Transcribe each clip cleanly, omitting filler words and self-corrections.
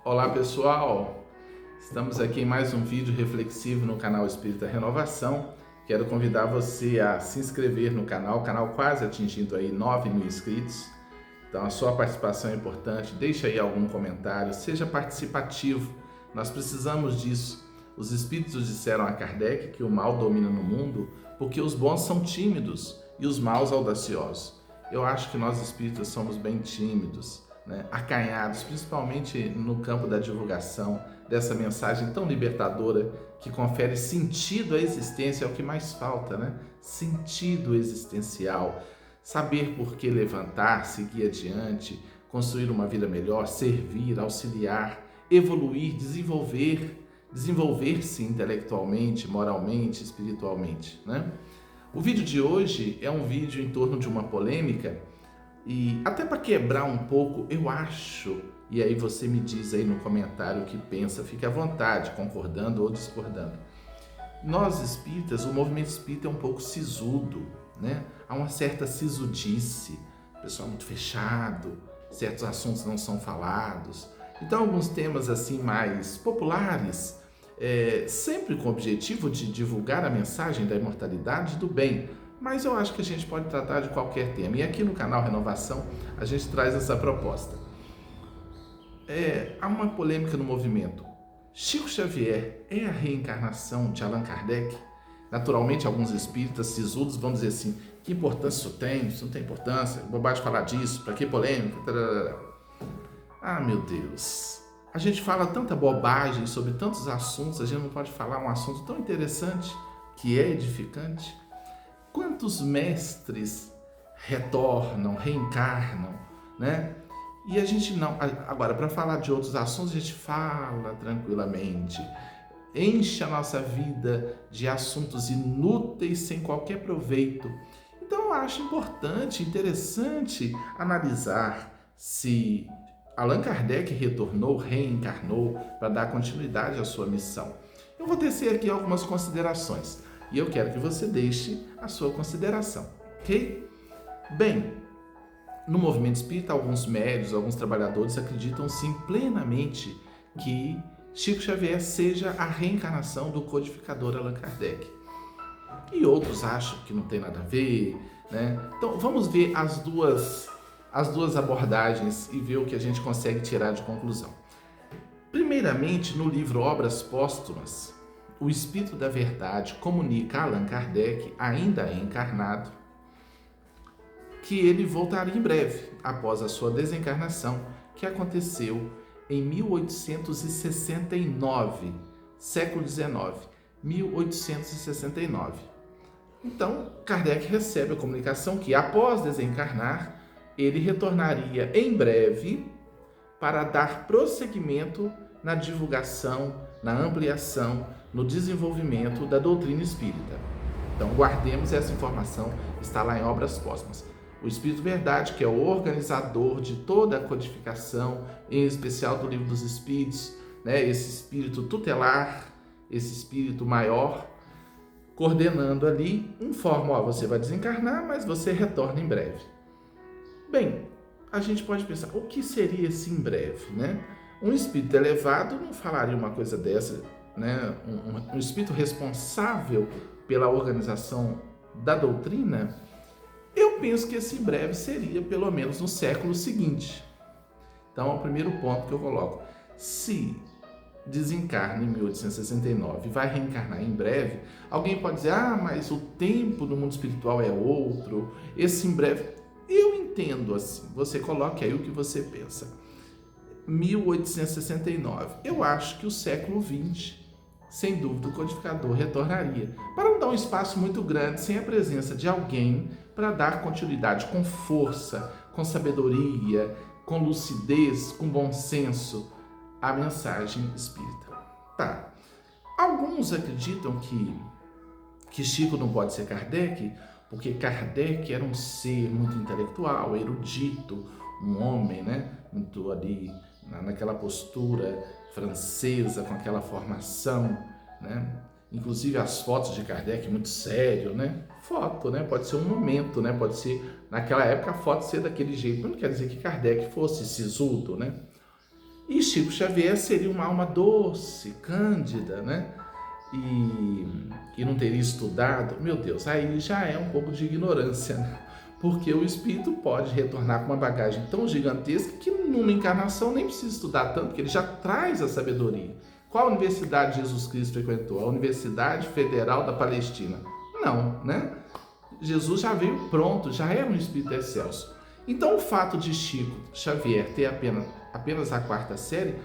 Olá pessoal, estamos aqui em mais um vídeo reflexivo no canal Espírita Renovação. Quero convidar você a se inscrever no canal, o canal quase atingindo aí 9.000 inscritos. Então a sua participação é importante, deixa aí algum comentário, seja participativo, nós precisamos disso. Os espíritos disseram a Kardec que o mal domina no mundo porque os bons são tímidos e os maus audaciosos. Eu acho que nós espíritas somos bem tímidos, né? Acanhados, principalmente no campo da divulgação dessa mensagem tão libertadora que confere sentido à existência, é o que mais falta, né? Sentido existencial, saber por que levantar, seguir adiante, construir uma vida melhor, servir, auxiliar, evoluir, desenvolver-se intelectualmente, moralmente, espiritualmente, né? O vídeo de hoje é um vídeo em torno de uma polêmica e até para quebrar um pouco, eu acho, e aí você me diz aí no comentário o que pensa, fique à vontade, concordando ou discordando. Nós espíritas, o movimento espírita é um pouco sisudo, né? Há uma certa sisudice, o pessoal é muito fechado, certos assuntos não são falados. Então alguns temas assim mais populares, sempre com o objetivo de divulgar a mensagem da imortalidade e do bem, mas eu acho que a gente pode tratar de qualquer tema. E aqui no canal Renovação a gente traz essa proposta. Há uma polêmica no movimento. Chico Xavier é a reencarnação de Allan Kardec? Naturalmente, alguns espíritas sisudos vão dizer assim: que importância isso tem? Isso não tem importância, bobagem falar disso, para que polêmica? Tararara. Ah, meu Deus! A gente fala tanta bobagem sobre tantos assuntos, a gente não pode falar um assunto tão interessante que é edificante? Quantos mestres retornam, reencarnam, né? E a gente não. Agora, para falar de outros assuntos, a gente fala tranquilamente, enche a nossa vida de assuntos inúteis sem qualquer proveito. Então, eu acho importante, interessante analisar se Allan Kardec retornou, reencarnou para dar continuidade à sua missão. Eu vou tecer aqui algumas considerações e eu quero que você deixe a sua consideração, ok? Bem, no movimento espírita, alguns médios, alguns trabalhadores acreditam sim plenamente que Chico Xavier seja a reencarnação do codificador Allan Kardec. E outros acham que não tem nada a ver, né? Então vamos ver as duas abordagens e ver o que a gente consegue tirar de conclusão. Primeiramente, no livro Obras Póstumas, o Espírito da Verdade comunica a Allan Kardec, ainda encarnado, que ele voltaria em breve, após a sua desencarnação, que aconteceu em 1869, século XIX, 1869. Então, Kardec recebe a comunicação que, após desencarnar, ele retornaria em breve para dar prosseguimento na divulgação, na ampliação, no desenvolvimento da doutrina espírita. Então, guardemos essa informação, está lá em Obras Póstumas. O Espírito Verdade, que é o organizador de toda a codificação, em especial do Livro dos Espíritos, né? Esse espírito tutelar, esse espírito maior, coordenando ali, informa: você vai desencarnar, mas você retorna em breve. Bem, a gente pode pensar, o que seria esse em breve, né? Um espírito elevado não falaria uma coisa dessa, né? Um espírito responsável pela organização da doutrina. Eu penso que esse em breve seria pelo menos no século seguinte. Então, é o primeiro ponto que eu coloco. Se desencarna em 1869 e vai reencarnar em breve, alguém pode dizer: mas o tempo do mundo espiritual é outro, esse em breve. Eu entendo assim, você coloque aí o que você pensa. 1869, eu acho que o século XX, sem dúvida, o codificador retornaria, para não dar um espaço muito grande sem a presença de alguém para dar continuidade com força, com sabedoria, com lucidez, com bom senso à mensagem espírita. Tá. Alguns acreditam que Chico não pode ser Kardec, porque Kardec era um ser muito intelectual, erudito, um homem, né? Muito ali naquela postura francesa, com aquela formação, né? Inclusive as fotos de Kardec muito sério, né? Foto, né? Pode ser um momento, né? Pode ser, naquela época, a foto ser daquele jeito. Mas não quer dizer que Kardec fosse sisudo, né? E Chico Xavier seria uma alma doce, cândida, né? E não teria estudado, meu Deus, aí já é um pouco de ignorância, né? Porque o espírito pode retornar com uma bagagem tão gigantesca que numa encarnação nem precisa estudar tanto, porque ele já traz a sabedoria. Qual universidade Jesus Cristo frequentou? A Universidade Federal da Palestina? Não, né? Jesus já veio pronto, já era um espírito excelso. Então o fato de Chico Xavier ter apenas a quarta série,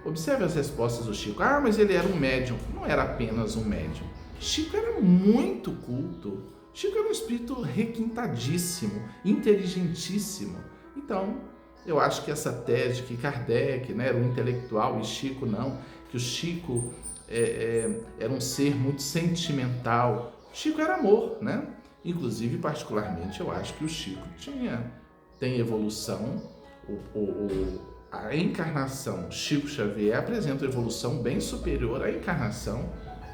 observe as respostas do Chico. Ah, mas ele era um médium. Não era apenas um médium. Chico era muito culto. Chico era um espírito requintadíssimo, inteligentíssimo. Então, eu acho que essa tese de que Kardec, né, era um intelectual e Chico não, que o Chico era um ser muito sentimental. Chico era amor, né? Inclusive, particularmente, eu acho que o Chico tem evolução. A encarnação Chico Xavier apresenta uma evolução bem superior à encarnação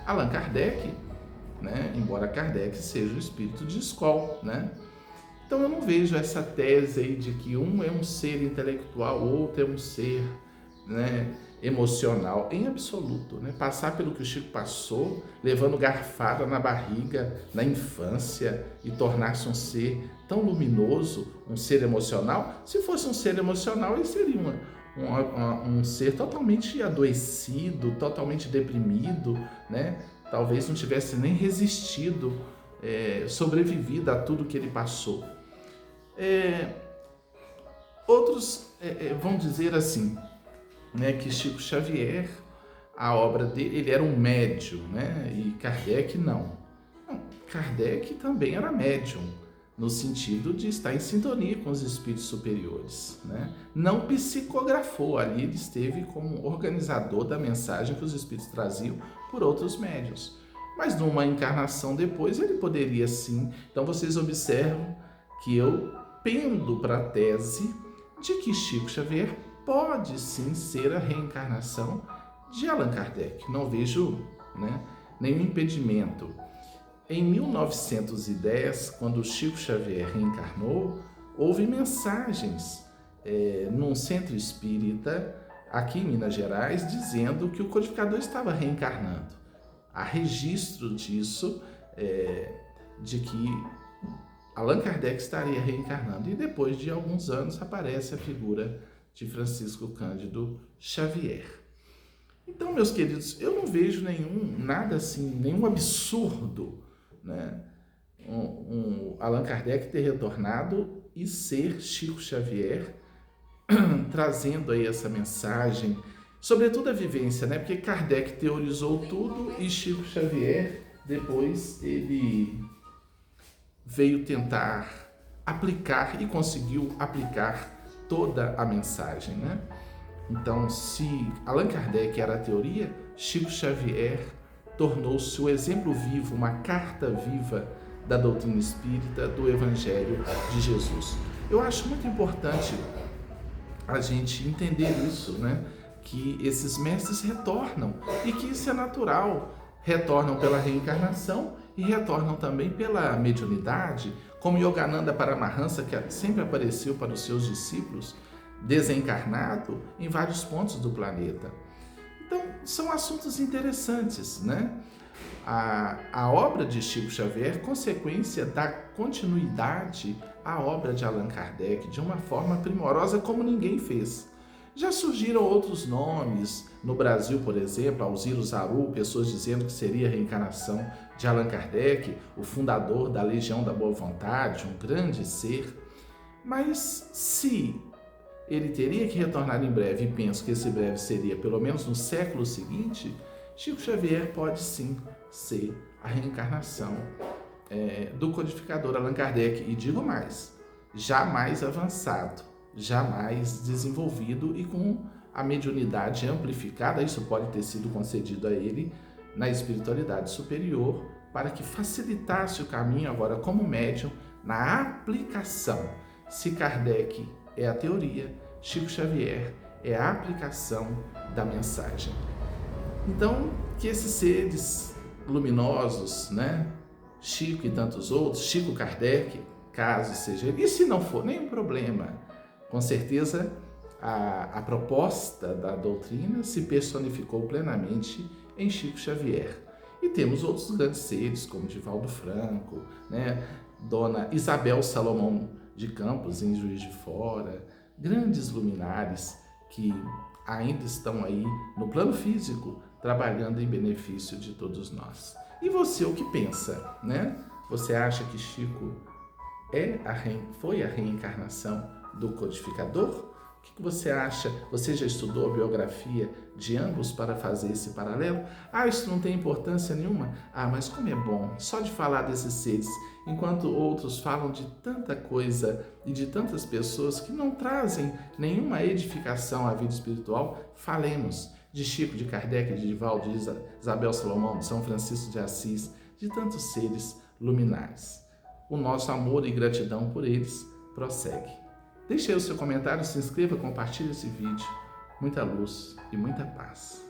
Allan Kardec, né? Embora Kardec seja o espírito de escola, né? Então eu não vejo essa tese aí de que um é um ser intelectual, outro é um ser, né, emocional, em absoluto, né? Passar pelo que o Chico passou, levando garfada na barriga, na infância, e tornar-se um ser tão luminoso, um ser emocional. Se fosse um ser emocional, ele seria um ser totalmente adoecido, totalmente deprimido, né? Talvez não tivesse nem resistido, sobrevivido a tudo que ele passou. Outros vão dizer assim, né, que Chico Xavier, a obra dele, ele era um médium, né? E Kardec não. Kardec também era médium, no sentido de estar em sintonia com os espíritos superiores, né? Não psicografou, ali ele esteve como organizador da mensagem que os espíritos traziam por outros médiuns. Mas numa encarnação depois ele poderia sim. Então vocês observam que eu pendo para a tese de que Chico Xavier pode sim ser a reencarnação de Allan Kardec. Não vejo, né, nenhum impedimento. Em 1910, quando Chico Xavier reencarnou, houve mensagens num centro espírita aqui em Minas Gerais dizendo que o codificador estava reencarnando. Há registro disso, de que Allan Kardec estaria reencarnando. E depois de alguns anos aparece a figura de Francisco Cândido Xavier. Então, meus queridos, eu não vejo nada assim, nenhum absurdo, né? Allan Kardec ter retornado e ser Chico Xavier, trazendo aí essa mensagem, sobretudo a vivência, né? Porque Kardec teorizou tudo e Chico Xavier, depois, ele veio tentar aplicar e conseguiu aplicar toda a mensagem, né? Então, se Allan Kardec era a teoria, Chico Xavier tornou-se o exemplo vivo, uma carta viva da doutrina espírita, do Evangelho de Jesus. Eu acho muito importante a gente entender isso, né? Que esses mestres retornam e que isso é natural. Retornam pela reencarnação e retornam também pela mediunidade, como Yogananda Paramahansa, que sempre apareceu para os seus discípulos, desencarnado em vários pontos do planeta. Então, são assuntos interessantes, né? A obra de Chico Xavier, consequência da continuidade à obra de Allan Kardec, de uma forma primorosa como ninguém fez. Já surgiram outros nomes, no Brasil, por exemplo, Alziro Zaru, pessoas dizendo que seria a reencarnação de Allan Kardec, o fundador da Legião da Boa Vontade, um grande ser. Mas se ele teria que retornar em breve, e penso que esse breve seria pelo menos no século seguinte, Chico Xavier pode sim ser a reencarnação do codificador Allan Kardec, e digo mais, jamais avançado, jamais desenvolvido e com a mediunidade amplificada. Isso pode ter sido concedido a ele na espiritualidade superior para que facilitasse o caminho agora como médium na aplicação. Se Kardec é a teoria, Chico Xavier é a aplicação da mensagem. Então, que esses seres luminosos, né? Chico e tantos outros, Chico Kardec, caso seja ele, e se não for, nenhum problema. Com certeza, a proposta da doutrina se personificou plenamente em Chico Xavier. E temos outros grandes seres, como Divaldo Franco, né? Dona Isabel Salomão de Campos, em Juiz de Fora, grandes luminares que ainda estão aí no plano físico, trabalhando em benefício de todos nós. E você, o que pensa, né? Você acha que Chico foi a reencarnação do codificador? O que você acha? Você já estudou a biografia de ambos para fazer esse paralelo? Isso não tem importância nenhuma? Mas como é bom só de falar desses seres, enquanto outros falam de tanta coisa e de tantas pessoas que não trazem nenhuma edificação à vida espiritual. Falemos de Chico, de Kardec, de Divaldo, de Isabel Salomão, de São Francisco de Assis, de tantos seres luminares. O nosso amor e gratidão por eles prossegue. Deixe aí o seu comentário, se inscreva, compartilhe esse vídeo. Muita luz e muita paz.